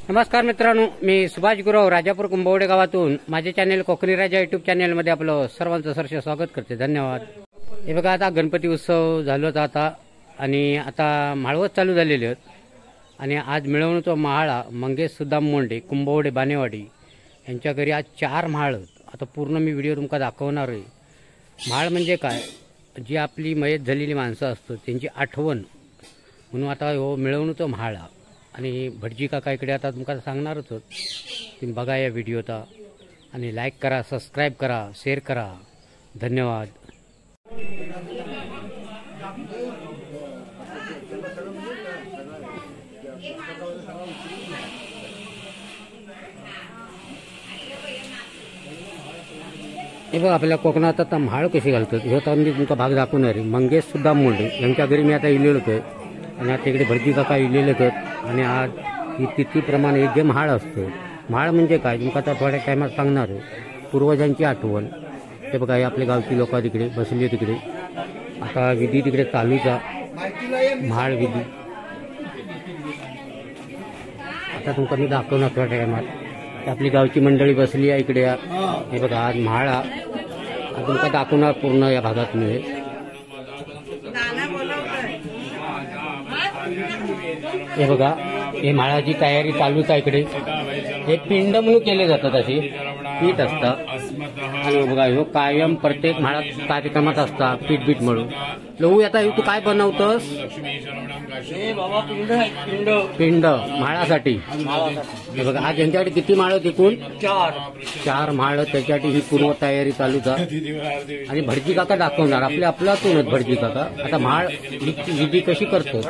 नमस्कार मित्रांनो, मी सुभाष गुरव राजापूर कुंभवडे गावातून माझे चॅनल कोकणी राजा युट्यूब चॅनलमध्ये आपलं सर्वांचं सहर्ष स्वागत करते. धन्यवाद. हे बघा, आता गणपती उत्सव झाला होता आता आणि आता माळवत चालू झालेले आहेत आणि आज मिळवणूक महाळा मंगेश सुदाम मोंडे कुंभवडे बानेवाडी यांच्या घरी आज 4 म्हाळ आहेत. आता पूर्ण मी व्हिडिओ तुमका दाखवणार आहे. म्हाळ म्हणजे काय, जी आपली मयत झालेली माणसं असतात त्यांची आठवण म्हणून आता हो मिळवणूक म्हाळा आणि भटजी काका इकडे आता तुमका सांगणारच होत. तुम्ही बघा या व्हिडिओचा आणि लाईक करा, सबस्क्राईब करा, शेअर करा. धन्यवाद. हे बघा, आपल्या कोकणात आता म्हाळ कशी घालतात हे आता मी तुमचा भाग दाखवणार आहे. मंगेश सुदाम मोंडे यांच्या घरी मी आता इलेलो होतो आणि आता इकडे भटजी काका इलेले आहेत आणि आज ही तिथीप्रमाणे एक जे म्हाळ असतं. म्हाळ म्हणजे काय तुमका आता थोड्या टायमात सांगणार आहे. पूर्वजांची आठवण. हे बघा, हे आपल्या गावची लोक तिकडे बसली तिकडे. आता विधी तिकडे चालूचा म्हाळ विधी आता तुमका मी दाखवणार थोड्या टायमात. आपली गावची मंडळी बसली आहे इकडे. हे बघा, आज म्हाळ तुमका दाखवणार पूर्ण या भागात मी. हे बघा, हे म्हाळाची तयारी चालूच आहे इकडे. हे पिंड म्हणून केले जातात, असे पीठ असतात आणि बघा हे कायम प्रत्येक म्हाळात कार्यक्रमात असतात पीठ म्हणून. लहू आता तू काय बनवतस? पिंड म्हाळासाठी. हे बघा, आज यांच्याकडे किती माळ एकूण? 4 माळ. त्याच्यासाठी ही पूर्व तयारी चालूच आहे आणि भटजी काका दाखवणार आपल्यातूनच. भटजी काका आता म्हाळ विधी कशी करतो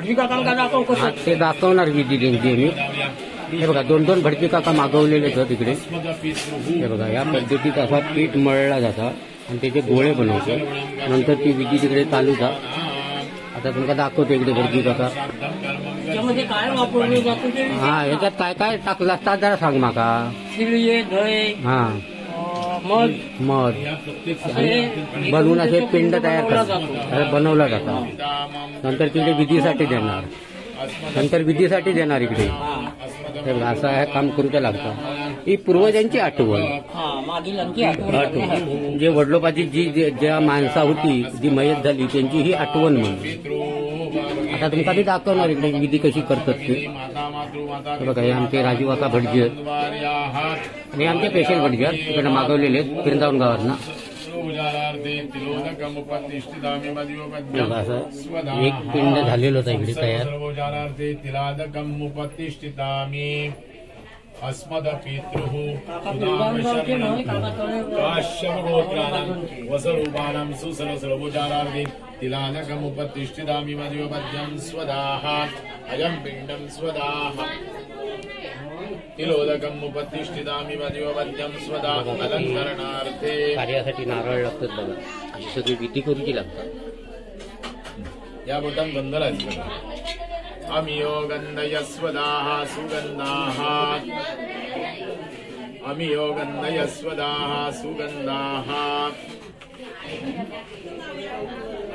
ते दाखवणार विधी त्यांची मी. हे बघा, 2 भटजी काका मागवलेले आहेत तिकडे. हे बघा, या पद्धतीत असा पीठ मळला जाता आणि त्याचे गोळे बनवतो. नंतर ती विधी तिकडे चालूच आहे. आता तुमका दाखवतो इकडे भटजी काका. हा, याच्यात काय काय टाकलं असतात जरा सांग माका. हा, मध आणि बनवून असे पिंड तयार करतात, बनवला जाता. नंतर तिकडे विधीसाठी देणार इकडे. असं हे काम करूचं लागतं. ही पूर्वजांची आठवण. जे वडिलोपाची जी ज्या माणसा होती जी मयत झाली त्यांची ही आठवण म्हणून. आता तुमका मी दाखवणार इकडे विधी कशी करतात ते. बघा, हे आमचे राजू काका भटजी आहेत आणि आमचे पेशंट भटजी आहेत तिकडे मागवलेले आहेत वृंदावन गावात. असं एक पिंड झालेलं होतं इकडे तयार. अस्मद पितृः वसरूपाणां सुसरसरभुजारार्थे तिलानकमुपतिष्ठितामि मदिवपद्यं स्वदाहा अयं पिण्डं स्वदाहा तिलोदकम् उपतिष्ठितामि मदिवपद्यं स्वदाहा अलंकरणार्थे. कार्यासाठी नारळ लागतात बघा, अशी सगळी विधी करूची लागतात. या बोटात बंदला अमियो गन्धयस्वदाः सुगन्धाः अमियो गन्धयस्वदाः सुगन्धाः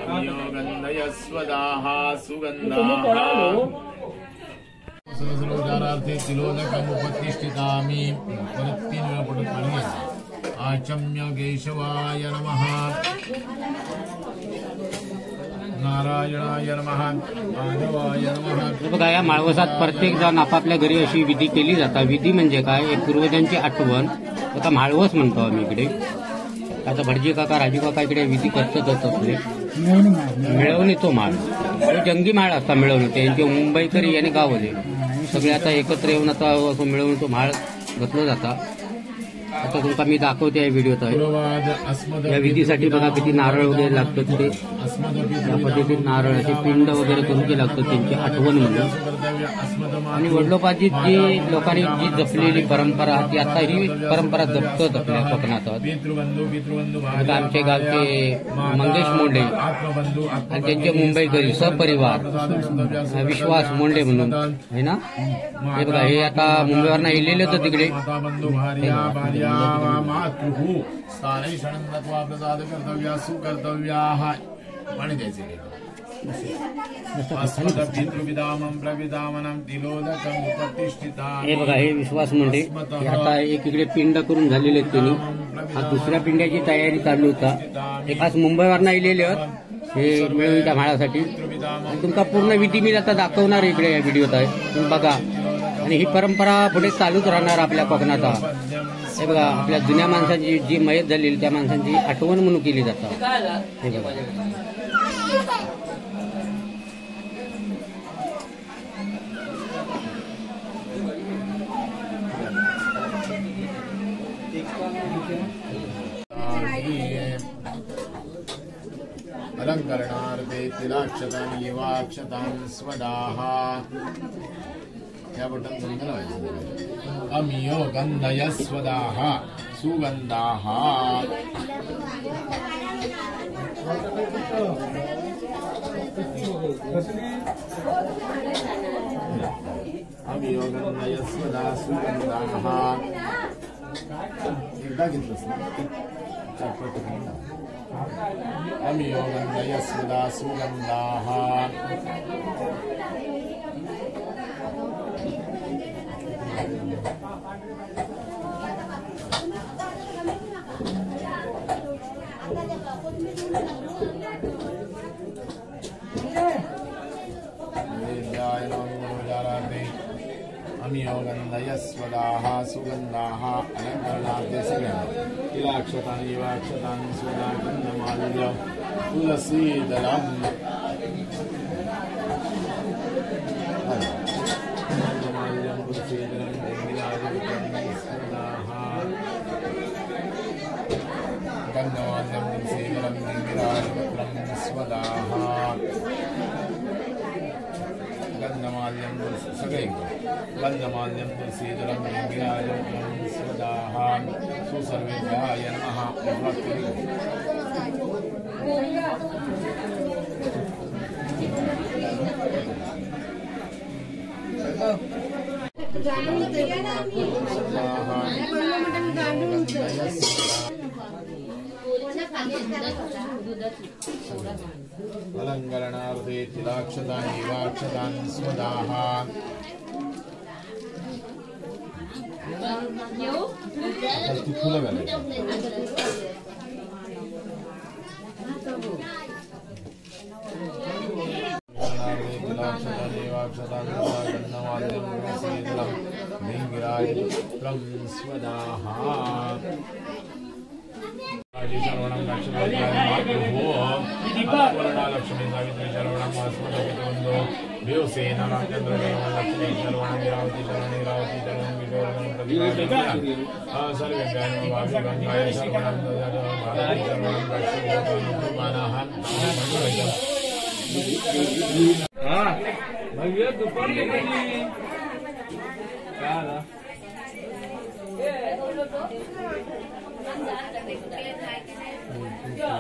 अमियो गन्धयस्वदाः सुगन्धाः सरसरोजारार्थे तिलोदकमुपतिष्ठितामि. परत 3 वेळा पडत पाणी. आचम्य केशवाय नमः, नारायणाय नमः, माधवाय नमः. बघा, या माळवसात प्रत्येक जण आपापल्या घरी अशी विधी केली जातात. विधी म्हणजे काय, एक पूर्वजांची आठवण. आता माळवस म्हणतो आम्ही इकडे. आता भटजी काका राजू काका इकडे विधी करतातच असले. मिळवणी तो माळ, जंगी माळ असता मिळवणी. त्यांचे मुंबईकरी आणि गावले सगळे आता एकत्र येऊन आता मिळवून तो माळ घातला जाता. आता तुमका मी दाखवते या व्हिडिओत. या विधीसाठी बघा किती नारळ वगैरे लागतात. ते या पद्धतीत नारळाचे पिंड वगैरे करून लागतात त्यांची आठवण म्हणून. आणि वडिलोपाची जी लोकांनी जी जपलेली परंपरा ती आता ही परंपरा जपतात आपल्या कोकणात. आता आमचे गावचे मंगेश मोंडे आणि त्यांचे मुंबईकरी सहपरिवार विश्वास मोंडे म्हणून आहे ना. हे बघा, हे आता मुंबईवरनं येलेले होते तिकडे. मातृ स्थाने षणत्वा प्रसाद कर्तव्या सुकर्तव्या पाणी द्यायचे. अस्मदपितृविदामं प्रविदामनं तिलोदकम् उपतिष्ठितामि। हे बघा, हे विश्वास म्हणजे हे आता एकीकडे पिंड करून झालेले आहेत त्यांनी. हा दुसऱ्या पिंड्याची तयारी चालू होता. हे खास मुंबईवरून आलेले आहेत हे मिळवणीच्या म्हाळासाठी. आणि तुमका पूर्ण विधी मी आता दाखवणार इकडे या व्हिडिओत आहे, तुम्ही बघा. आणि ही परंपरा पुढे चालूच राहणार आपल्या कोकणात. हे बघा, आपल्या जुन्या माणसांची जी मयत झालेली त्या माणसांची आठवण म्हणून केली जातात. हे बघा, अलंकरणार्थे तिलाक्षतानि वाक्षतान् स्वदाहा. या बटन बंद लावायचं. अमियो गंधय स्वदाहा सुगंधाहा. अमियो गंधय स्वदा सुगंधाहा. एकदा घेतलंस ना अमियो गंधय स्वदा सुगंधाहा. अमियो गंधय स्वदाहा सुगंधाहा. अलंकरणार्थे सगळ्यांना तिलाक्षतानि वाक्षतानि स्वदा गंधमाल्य तुलसीदलम्. गंधमाल्यं तुलसीदलं गंगिराजवितं स्वदाहा. गंधमाल्यं तुलसीदलं गंगिराजवितं स्वदाहा. गंधमाल्यं सगळे गंधमाल्यं तुलसीदलं गंगिराजवितं स्वदाहा. सुसर्वेभ्याय नमः. अलंकरणार्थे तिलाक्षतानि वाक्षतान् स्वदाहा. ती फुलं घालायची. तिलाक्षतानि वाक्षतान् गन्धमाल्यं तुलसीदलं गंगिराजवितं स्वदाहा. शरवणं लक्ष्मी सावित्री शरवणं वास्मदपितुन्दो देवसेन रामचंद्र लक्ष्मी शरवणं गिरावती शरवणं गिरावती शरवणं किशोरवणं प्रतिभा सर्वेभ्याय वासि गंगाय शरवणं भारती शरवणं लक्ष्मीमानः. हां भैया दुकान लेनी क्या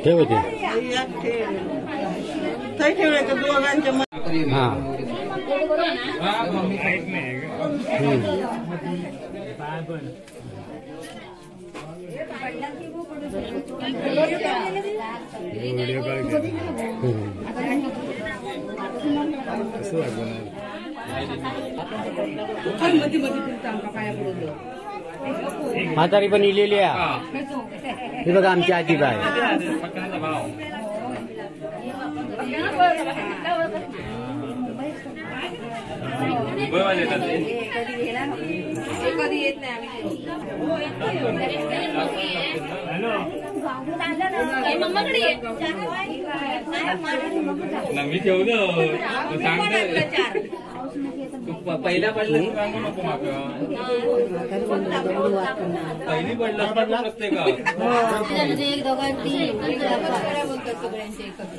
ठेवते म्हातारी पण इलेली आहे. हे बघा आमची आजीबाई. मी ठेवलं पहिल्या पडल्या सांगू नको माका पहिली पडलं प्रत्येक एक दोघांची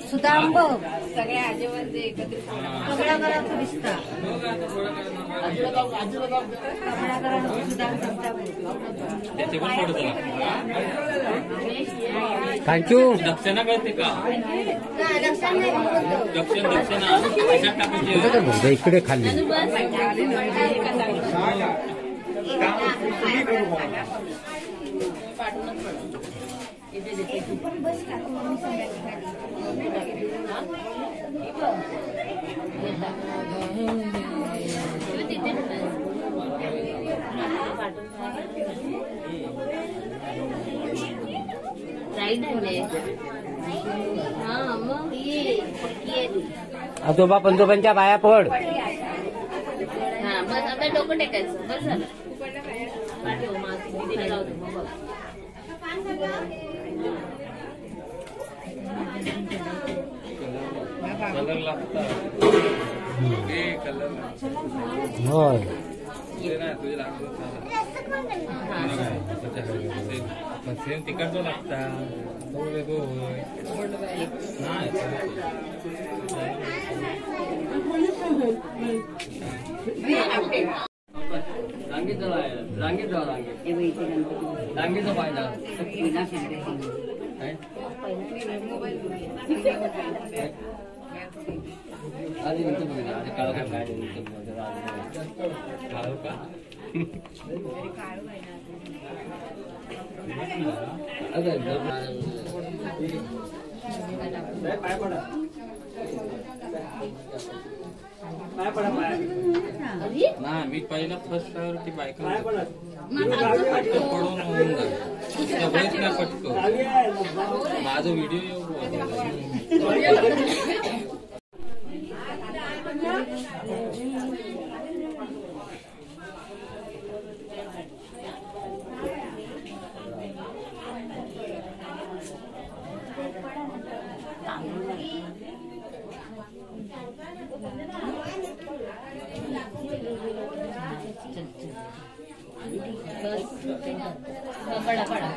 सुदांब सगळ्या आजीवरचे एकत्रित सगळ्या घरात दिसता थँक्यू. दक्षिणा कळते का इकडे खाल्ली आजोबा पंजोबांच्या पाया पड. हा बस आता डोकं टेकायचं बस झालं. कलर लागतात होय सेम तिकट लागता तो वेगळो होय रांगीचा फायदा आधी नंतर बघितलं आधी काळ काय काळ का ना मी पहिला फर्स्ट ती बायका पडून होऊन जाईल पटकन माझा व्हिडिओ पडा पडा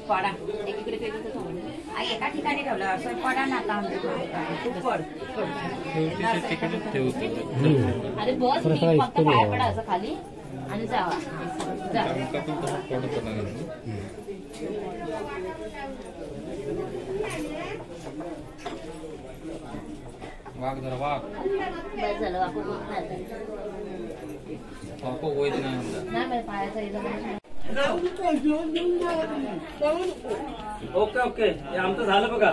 पडा एकीकडे एका ठिकाणी ठेवलं असं पडा ना आता अरे बस फक्त पाय पडा असं खाली आणि जावा वाघ जरा वाघ बस झालं वाकू वाको होईत नाही पायाचा ओके ओके हे आमचं झालं बघा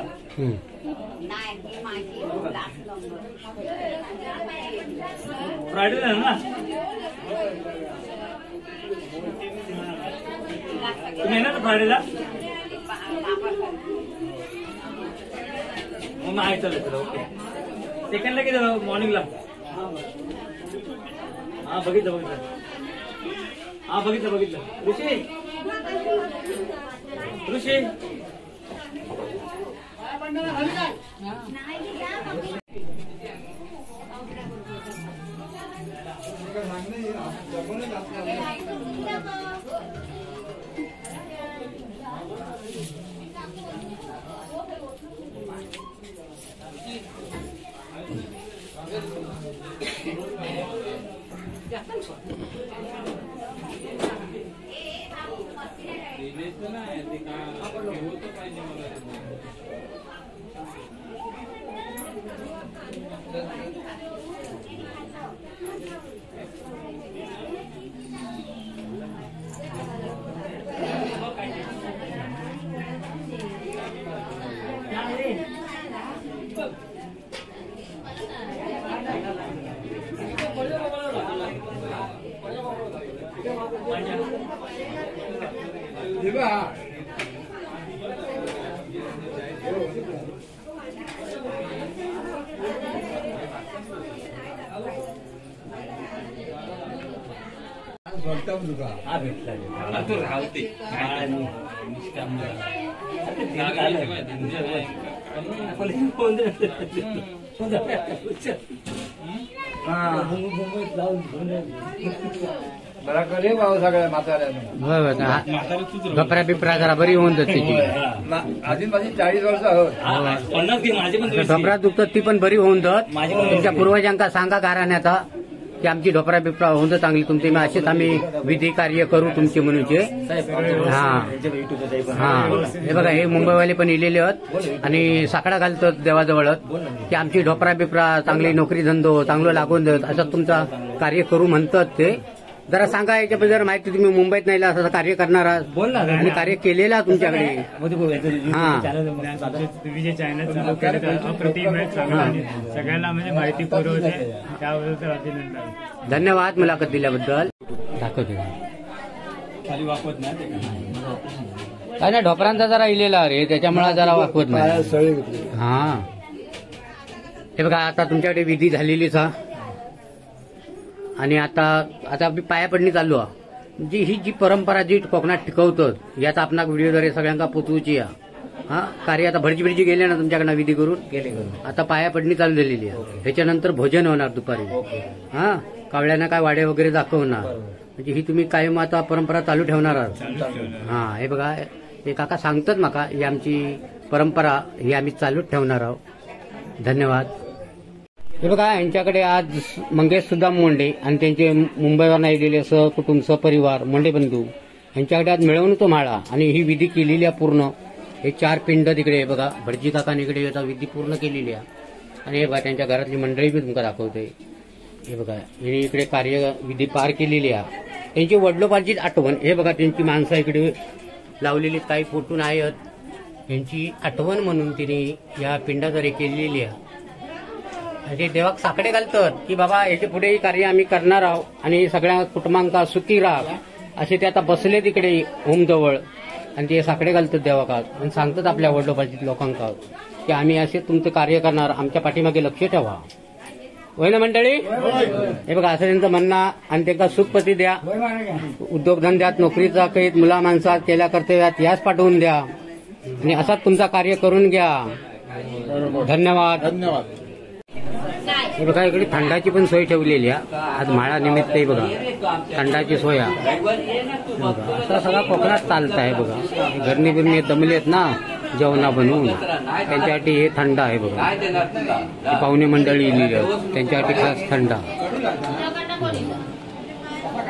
फ्रायडे आहे ना तुम्ही येणार ना फ्रायडेला मग आहे चालेल चला ओके सेकंडला किती मॉर्निंगला हा बघितलं हा बघितलं ऋषी हा भेटला तू राहते गपऱ्या बिपऱ्या जरा बरी होऊन जाते त्याची. अजून माझी 40 वर्ष आहोत. 50 घे माझे पण ढोपरा दुखतात ती पण बरी होऊन जात. तुमच्या पूर्वजांका सांगा घराण्यात की आमची ढोपरा बिपरा होऊन जात चांगली तुमची. मग असेच आम्ही विधी कार्य करू तुमचे म्हणूनचे. हा हा हे बघा हे मुंबईवाले पण इलेले आहेत आणि साकडा घालतात देवाजवळच की आमची ढोपरा बिपरा चांगली नोकरी धंदो चांगलं लागून देत असं तुमचा कार्य करू म्हणतात ते. जरा सांगा याच्याबद्दल जरा माहिती. तुम्ही मुंबईत नाही असं कार्य करणार आहात आणि कार्य केलेलं तुमच्याकडे. हा तुम्ही जे चॅनल चालू केलं अप्रतिम आहे, चांगलं आणि सगळ्यांना म्हणजे माहिती पुरवते त्याबद्दल तर अभिनंदन. धन्यवाद मुलाखत दिल्याबद्दल. दाखवते खाली वापरत नाही काय नाही ढोपरांचा जरा इलेला रे त्याच्यामुळे जरा वाकवत नाही. हा हे बघा आता तुमच्याकडे विधी झालेलीच हा आणि आता मी पायापडणी चाललो आहे. जी ही जी परंपरा जी कोकणात टिकवतात याचा आपला व्हिडिओद्वारे सगळ्यांना पोचवूची हा कार्य. आता भटजी बिडजी गेले ना तुमच्याकडनं विधी करून गेले. आता पायापडणी चालू झालेली आहे. त्याच्यानंतर भोजन होणार दुपारी. हा कावळ्यांना काय वाडे वगैरे दाखवणार. म्हणजे ही तुम्ही कायम आता परंपरा चालू ठेवणार आहात. हा हे बघा हे काका सांगतात माका ही आमची परंपरा ही आम्ही चालूच ठेवणार आहोत. धन्यवाद. हे बघा यांच्याकडे आज मंगेश सुदाम मोंडे आणि त्यांचे मुंबईवर गेलेले सहकुटुंब सहपरिवार मोंडे बंधू यांच्याकडे आज मिळवून तो माळा आणि ही विधी केलेली आहे पूर्ण. हे 4 पिंड तिकडे बघा भटजी काकाने इकडे विधी पूर्ण केलेली आहे. आणि हे बघा त्यांच्या घरातली मंडळी बी तुमका दाखवते. हे बघा यांनी इकडे कार्य विधी पार केलेली आहे. त्यांची वडिलोपार्जित आठवण. हे बघा त्यांची माणसं इकडे लावलेली काही फोटो आहेत यांची आठवण म्हणून तिने या पिंडाद्वारे केलेली आहे. आणि देवाक साकडे घालतात की बाबा याचे पुढे कार्य आम्ही करणार आहोत आणि सगळ्या कुटुंबांका सुखी राहा असे ते आता बसले तिकडे होम जवळ आणि ते साकडे घालतात देवाकात आणि सांगतात आपल्या वडिलोपार्जित लोकांका की आम्ही असे तुमचं कार्य करणार आमच्या पाठीमागे लक्ष ठेवा. होय ना मंडळी. हे बघा असं त्यांचं म्हणणं. आणि त्यांना सुखपती द्या उद्योगधंद्यात नोकरीचा कैद मुला माणसात केल्या कर्तव्यात याच पाठवून द्या आणि असाच तुमचा कार्य करून घ्या. धन्यवाद. हे बघा इकडे थंडाची पण सोय ठेवलेली आहे आज माळा निमित्त. बघा थंडाची सोय असा सगळा कोकणात चालत आहे. बघा घरणी बिरणी दमलेत ना जेवणा बनवून त्यांच्यासाठी हे थंड आहे. बघा पाहुणे मंडळी त्यांच्यासाठी खास थंडा.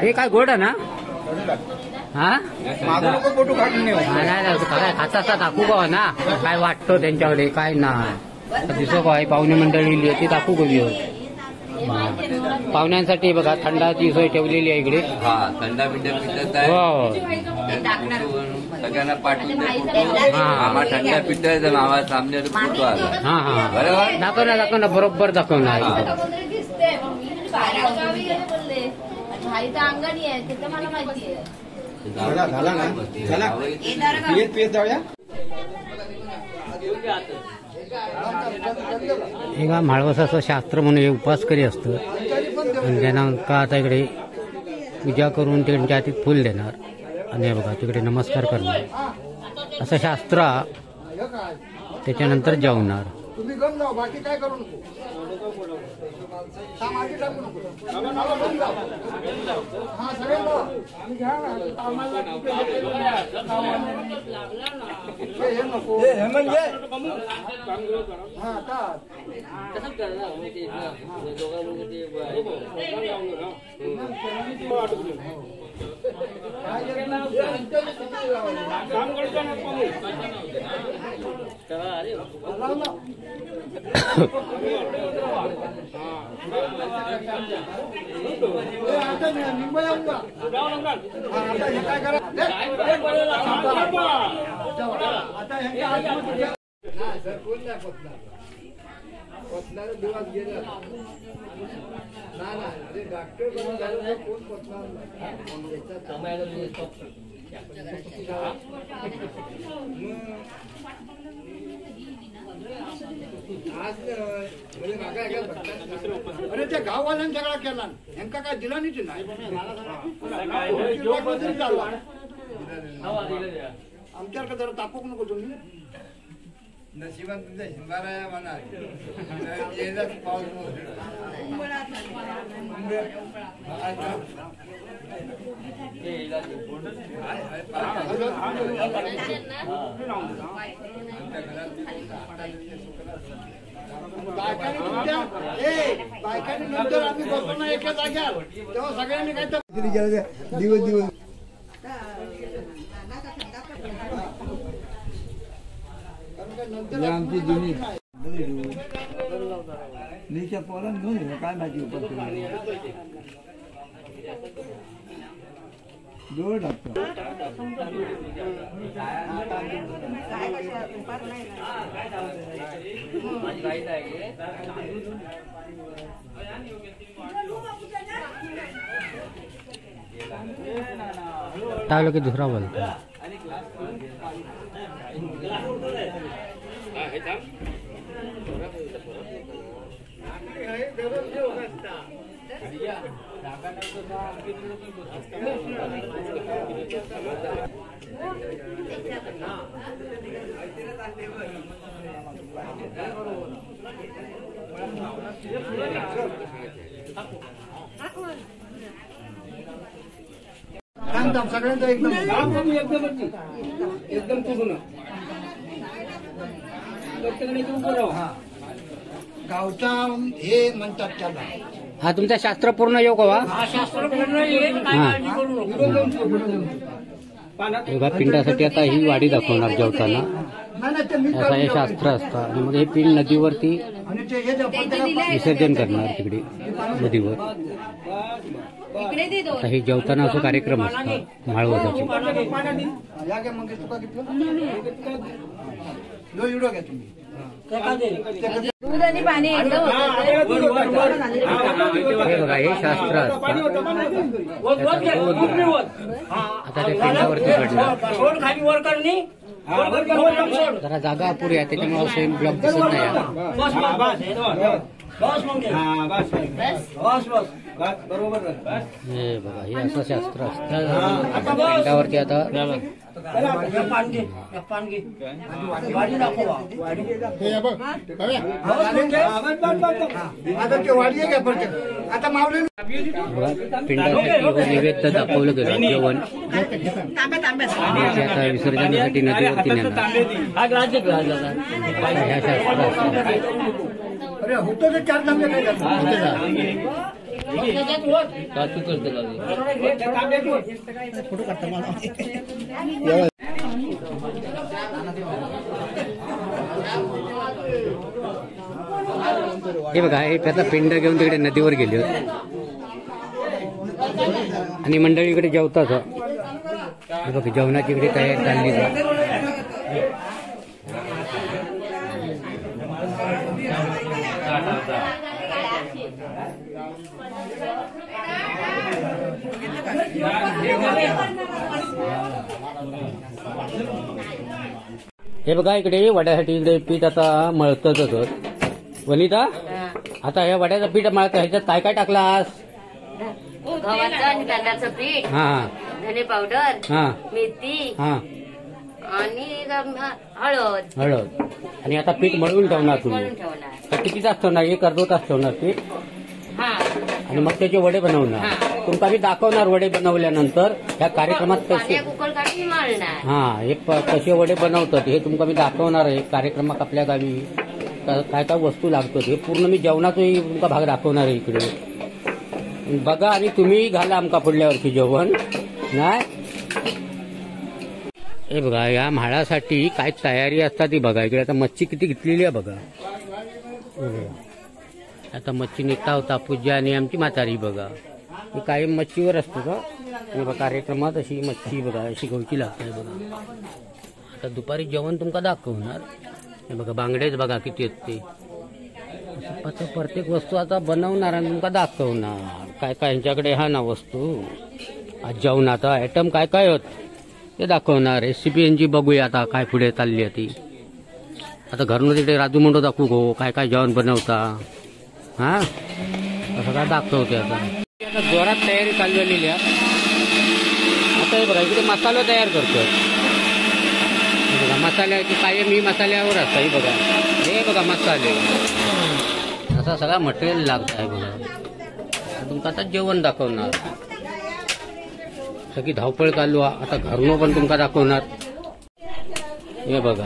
हे काय गोड आहे ना. हा काय खाता दाखवू का ना काय वाटतं त्यांच्याकडे काय ना दिसो काय पाहुणे मंडळी ती दाखवू कधी पाहुण्यांसाठी बघा थंडाची सोय ठेवलेली आहे इकडे. हा थंडा पिठा हो सगळ्यांना पाठवून आम्हा थंडा पिठायचा मावा सामने फोटो आला. हा हा बरोबर दाखव ना बरोबर दाखव ना. अंगणी आहे ते तर मला माहिती आहे. हे का माळवसाचं शास्त्र म्हणून हे उपासकरी असतं आणि त्यांना का आता इकडे पूजा करून त्यांच्या हातीत फुल देणार आणि हे बघा तिकडे नमस्कार करणार असं शास्त्र. त्याच्यानंतर जेवणार. तुम्ही गम जाऊ बाकी काय करू नको. मागे टाकू नको. हा सगळे घ्या हे नको हे म्हणजे हा पोचणार दिवस गेला ना डॉक्टर कोण पोचणार नाही. अरे त्या गाववाल्यान सगळा केला यांका काय दिला नाही आमच्याकडे जरा तापूक नको तुम्ही नशिबात तुमच्या हिंबाराया म्हणा पाऊस बायकांनी नंतर आम्ही बसलो ना एका जाग्यावर तेव्हा सगळ्यांनी काय तर दिवस दिवस आमची जुनी नीच्या पोरांना घेऊन ये, काय माहिती जोड लागतो टाकलं की दुसरा बोलतो सगळ्यांचा एकदम एकदम पूर्ण गावचा हे म्हणतात त्याला हा तुमचा शास्त्र पूर्ण योग हवा बघा पिंडासाठी आता ही वाडी दाखवणार जेवताना असं हे शास्त्र असतं आणि मग हे पिंड नदीवरती विसर्जन करणार तिकडे नदीवर आता हे जेवताना असं कार्यक्रम असतात माळवजाचे दूध आणि पाणी एकदम हे बघा हे शास्त्र असतं आता ते पिंडावरती पडलं जरा जागा अपुरी आहे त्याच्यामुळे असं ब्लॉक दिसत नाही हे बघा हे असं शास्त्र असतं पिंडावरती आता पिंडासाठी नैवेद्य दाखवलं गेलं जेवण आता विसर्जनासाठी नदीवरती नेणार ह्या शास्त्र अरे होतो ते 4 तांबे काय हे बघा हे त्याचा पिंड घेऊन तिकडे नदीवर गेले आणि मंडळी इकडे जेवतात हे बघा जेवणाची इकडे तयारी चालली हे बघा इकडे वड्यासाठी इकडे पीठ आता मळतच वनिता आता ह्या वड्याचं पीठ मळतं ह्याच्यात काय काय टाकलास गव्हाचं आणि तांदळाचं पीठ हा धने पावडर हा मेथी हा आणि हळद हळद आणि आता पीठ मळून ठेवणार तुम्ही मळून ठेवणार तर किती तास ठेवणार 1 अर्धा तास ठेवणार पीठ हा आणि मग त्याचे वडे बनवणार तुमका मी दाखवणार वडे बनवल्यानंतर ह्या कार्यक्रमात कसे पाण्यात उकळ काढून मळणार हा हे कसे वडे बनवतात हे तुमका मी दाखवणार आहे कार्यक्रमात आपल्या गावी काय काय वस्तू लागतात हे पूर्ण मी जेवणाचाही तुमका भाग दाखवणार आहे इकडे बघा आणि तुम्ही घाला आमका पुढल्या वर्षी जेवण नाही हे बघा या म्हाळासाठी काय तयारी असतात ती बघा इकडे आता मच्छी किती घेतलेली आहे बघा आता मच्छी निघता होता पूजा आणि आमची म्हातारी बघा ही कायम मच्छीवर असतो का आणि बघा कार्यक्रमात अशी मच्छी बघा अशी गवची लागते बघा आता दुपारी जेवण तुमका दाखवणार हे बघा बांगडेच बघा किती आहेत ते प्रत्येक वस्तू आता बनवणार आणि तुमका दाखवणार काय काय यांच्याकडे हा ना वस्तू आज जेवणाचा आयटम काय होत ते दाखवणार रेसिपी यांची बघूया आता काय पुढे चालली आहे ती आता घरून तिकडे राजू म्हणतो दाखवू गो काय काय जेवण बनवता हा असं काय दाखवते आता जोरात तयारी चालू झालेली आहे. आता हे बघा इकडे मसाला तयार करतो. बघा मसाल्याची कायम ही मसाल्यावर असतं. ही बघा हे बघा मसाले असा सगळा मटेरियल लागत आहे बघा. तुमका आता जेवण दाखवणार सगळी धावपळ चालू आहे. आता घरनं पण तुमका दाखवणार. हे बघा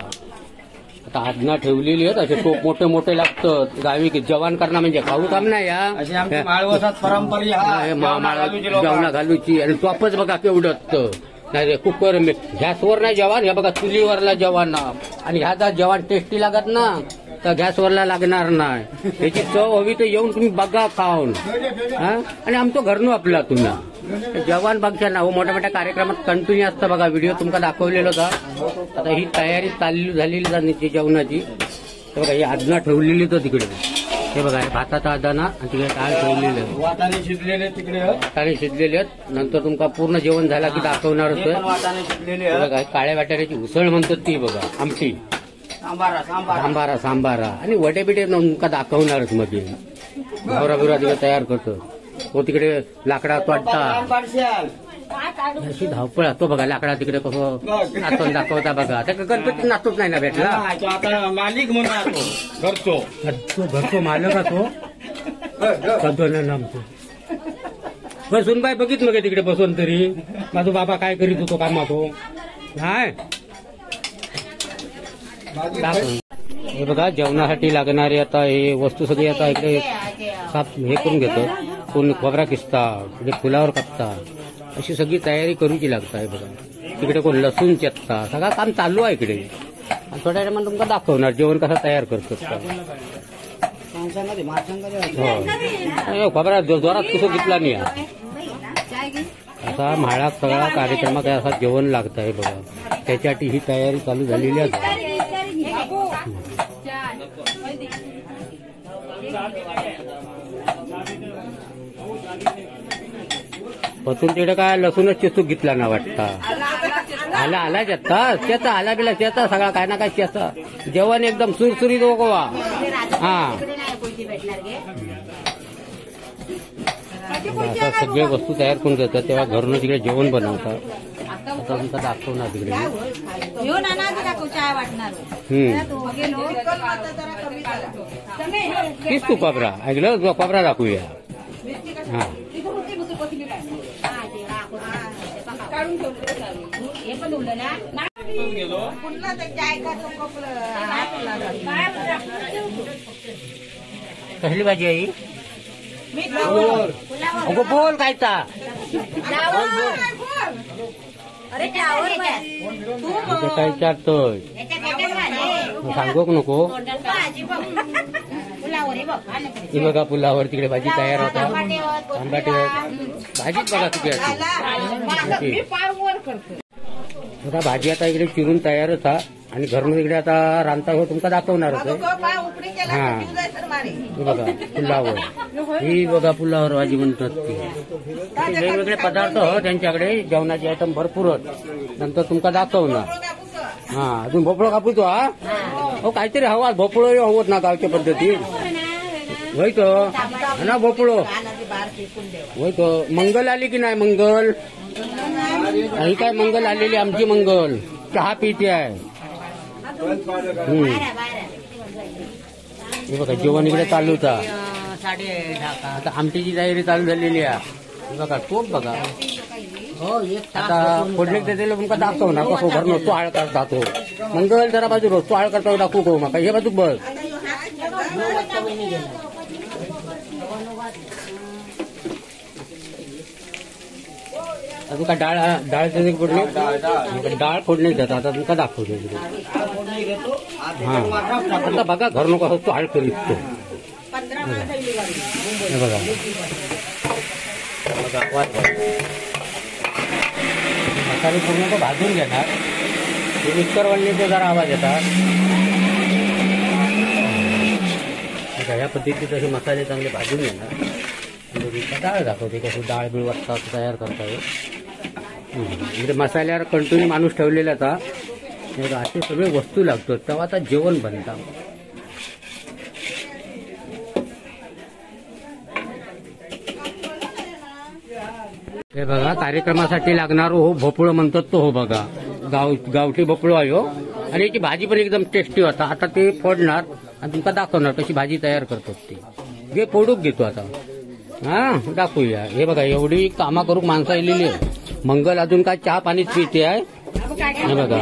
आता आदना ठेवलेली आहेत असे टोप मोठे मोठे लागतात. गावी जवान करणं म्हणजे खाऊ काम नाही या माळवसात परंपरा जेवणा घालूची आणि टॉपच बघा केवढं नाही कुकर गॅसवर नाही जेवण. हे बघा चुलीवरला जेवण आणि ह्याचा जेवण टेस्टी लागत ना तर गॅसवरला लागणार नाही. त्याची चव हवी तर येऊन तुम्ही बघा खाऊन आणि आमचं घरनं आपला तुम्हाला जेवण बघच्या ना मोठ्या मोठ्या कार्यक्रमात कंटिन्यू असतं बघा. व्हिडिओ तुमका दाखवलेला होता. आता ही तयारी चालली झालेली जाण्याची जेवणाची. हे बघा ही आदना ठेवलेली तर तिकडे हे बघा भाताचा आदाना आणि तिकडे डाळ ठेवलेली वाटाणे शिजलेले तिकडे वाटाणे शिजलेले आहेत. नंतर तुमका पूर्ण जेवण झाला की दाखवणार होतं. वाटाणे शिजलेले बघा काळ्या वाटाण्याची उसळ म्हणतात ती बघा आमटी सांबारा आणि वडे बिडे तुमका दाखवणारच मध्ये भवरा बिवरा तिकडे तयार करतो. तो तिकडे लाकडात वाटता अशी धावपळ तो बघा लाकडा तिकडे कसं नाचून दाखवता बघा. आता गणपती नाचूच नाही ना भेटला. आता मालिक म्हणून घरचो तो घरचो मालक तो आमचं बसून बाय बघित मग तिकडे बसून तरी माझा बाबा काय करीत होतो कामा तो नाही. हे बघा जेवणासाठी लागणारे आता हे वस्तू सगळी आता इकडे साफ हे करून घेतो. कोणी खोबरा किसता इकडे फुलावर कापता अशी सगळी तयारी करूची लागत आहे बघा. तिकडे कोण लसूण चेचता सगळं काम चालू आहे इकडे. आणि थोड्या वेळामध्ये तुमका दाखवणार जेवण कसं तयार करतात. हो खोबरा जोरात कसं घेतला नाही असा म्हाळात सगळा कार्यक्रमात असा जेवण लागत आहे बघा. त्याच्यासाठी ही तयारी चालू झालेली आहे. पतून तिकडे काय लसूणच चेचूक घेतला ना वाटता. आला त्याचा आला बिला त्याचा सगळा काय ना काय त्याचा जेवण एकदम सुरसुरीत गोवा. हा आता सगळे वस्तू तयार करून देतात तेव्हा घरून तिकडे जेवण बनवतात. आता तुमचा दाखवणार तिकडे तीच तू कोपरा ऐकलं कोपरा दाखवूया. हा कसली भाजी आई अगो बोल कायचा काय विचारतोय सांगू नको. ही बघा पुलावर तिकडे भाजी तयार होता. आंबाटी भाजीच बघा तिकडे बघा भाजी आता इकडे चिरून तयार होता आणि घरून इकडे आता रांता हो तुमका दाखवणार होतं. हा ही बघा पुलावर ही बघा पुलावर भाजी म्हणतात ती. वेगवेगळे पदार्थ त्यांच्याकडे जेवणाचे आयटम भरपूर नंतर तुमका दाखवणार. हा अजून भोपळो कापूचो. हा हो काहीतरी हवा भोपळो हवत ना गावच्या पद्धतीत होयतो ना भोपळो होयतो. मंगल आली की नाही मंगल ही काय मंगल आलेली आमची मंगल चहा पिते आहे. हे बघा जेवण इकडे चालू होता. आता आमटीची तयारी चालू झालेली आहे. बघा तोप बघा आता फोडणी देतेले तुमका दाखव ना कसं घर नसतो हाळ करता तो मंगल जरा बाजू रोजतो हाळ करता दाखवू करू नका. हे बाजू बस तुमका डाळ फोडणी डाळ फोडणी देतात. आता तुमका दाखवतो हा आता बघा घर नको असतो हाळ करीत तो. हे बघा मसाले पूर्ण तो भाजून घेणार. मिक्सर वळणीचा जरा आवाज येतात. या पद्धतीचे असे मसाले चांगले भाजून घेणार. डाळ दाखवते कसं डाळ बिळ वाटतात तयार करता येईल. म्हणजे मसाल्यावर कंटिन्यू माणूस ठेवलेला होता हे बघा असे सगळे वस्तू लागतात तेव्हा आता जेवण बनता. हे बघा कार्यक्रमासाठी लागणार हो भोपळं म्हणतात तो हो बघा गावठी भोपळो आहे हो. आणि याची भाजी पण एकदम टेस्टी होता. आता ते फोडणार आणि तुमका दाखवणार कशी भाजी तयार करतात ते. घे फोडूक घेतो आता. हा दाखवूया. हे बघा एवढी कामा करूक माणसं आलेली आहे. मंगल अजून काय चहा पाणीच पिते आहे. हे बघा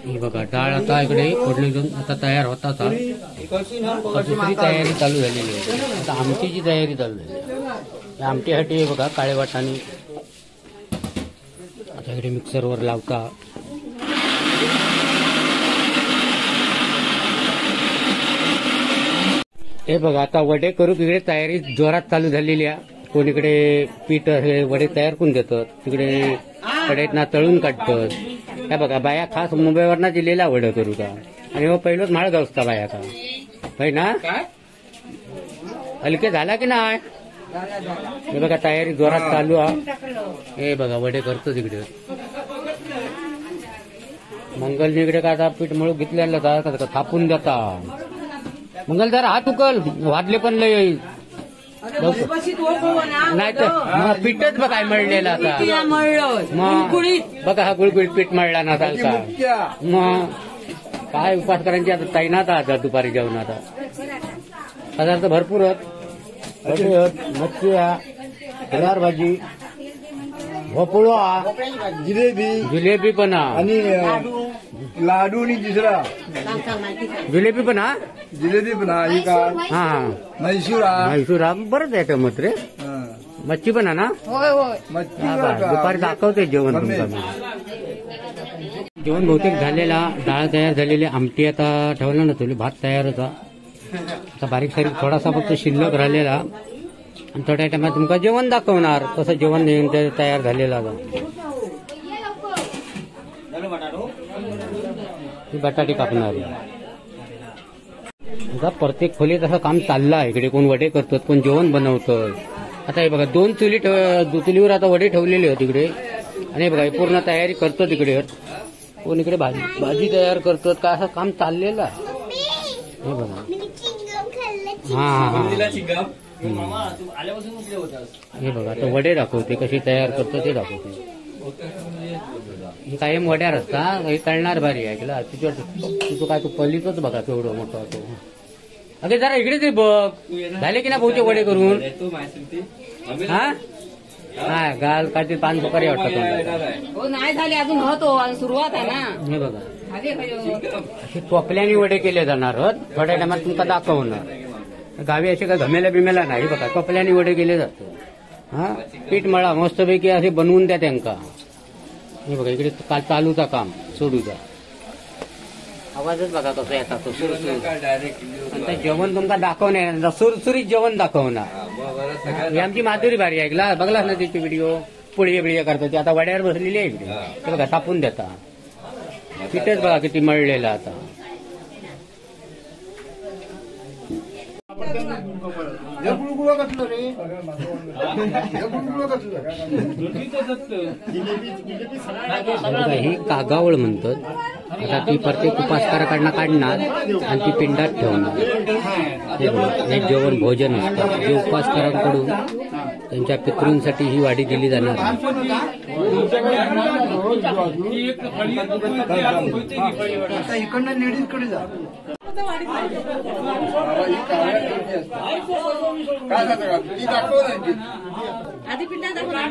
हे बघा डाळ आता इकडे फोडणी घेऊन आता तयार होता. दुसरी तयारी चालू झालेली आहे. आता आमटीची तयारी चालू झाली आहे. आमटीसाठी हे बघा काळे वाटाणे आता इकडे मिक्सरवर लावता. हे बघा आता वडे करू तिकडे तयारी जोरात चालू झालेली आहे. कोणीकडे पीठ हे वडे तयार करून देतात तिकडे कढईतना तळून काढतात. हे बघा बाया खास मुंबईवरना दिलेला वडे करू का. आणि हो पहिलोच माळ असता बाया का होय ना. हलके झाला की नाही. हे बघा तयारी जोरात चालू आहे. हे बघा वडे करतो तिकडे. मंगलने इकडे का आता पीठ मळू घेतलेलं का थापून जाता. मंगल जरा हात उकल वाजले पण लय नाही तर पीठच बघा मळलेला आता. मग बघा हा गुळगुळीत पीठ मळला ना चालता. मग काय उपास करायची आता तैनात आता दुपारी जेवण. आता पदार्थ भरपूर आहेत. मच्छी हिरवार भाजी भोपळो जिलेबी पण आणि लाडू आणि दुसरा जिलेबी पण जिलेबी पण ही का हा म्हैसूर बरंच आहे मत रे. मच्छी पण ना दुपारी दाखवते जेवण तुमचं. जेवण बहुतेक झालेला. डाळ तयार झालेली. आमटी आता ठेवलं ना तुला भात तयार होता. आता बारीक सारीक थोडासा फक्त शिल्लक राहिलेला. आणि थोड्या टायमात तुमका जेवण दाखवणार कसं जेवण तयार झालेलं आता. बटाटे कापणार. आता प्रत्येक खोलीत असं काम चाललं आहे. इकडे कोण वडे करतात कोण जेवण बनवतं. आता हे बघा 2 चुलीवर आता वडे ठेवलेले आहेत तिकडे. आणि हे बघा पूर्ण तयारी करतो तिकडे. कोण इकडे भाजी तयार करतात काय असं काम चाललेलं आहे. हे बघा हा हे बघा आता वडे दाखवते कशी तयार करतो ते दाखवते. कायम वड्यार असता हे तळणार भारी आहे ऐकला. तुझं काय तू पलीतच बघा केवढं मोठा होतो. अगे जरा इकडेच बघ झाले की ना भाऊचे वडे करून. हा गाल काय ते पान सुपारी वाटतात. नाही झाले अजून होतो सुरुवात आहे ना. हे बघा असे टोपल्याने वडे केले जाणार. थोड्या टायमात तुमका दाखवणार. गावी असे काय घमेला बिमेला नाही. बघा टोपल्याने वडे केले जातात. हा पीठ मळा मस्तपैकी असे बनवून द्या त्यांका. हे बघा इकडे काल चालूचा काम सोडूचा आवाजच बघा कसं येतात तो सुरसुरीत. जेवण तुमका दाखवणार सुरसुरीत जेवण दाखवणार. ही आमची माधुरी भारी ऐकला बघला ना तिची व्हिडिओ. पुळी बिळी करतो ती आता वड्यावर बसलेली आहे इकडे. ते बघा तापून देता. तिथेच बघा किती मळलेला आता. ही कागावळ म्हणतात. आता ती प्रत्येक उपासकाराकडनं काढणार आणि ती पिंडात ठेवणार. हे जेवण भोजन असतं जे उपासकारांकडून त्यांच्या पितृंसाठी ही वाडी दिली जाणार. इकडनं लेडीजकडे जा. आधी पिंडा दाखवणार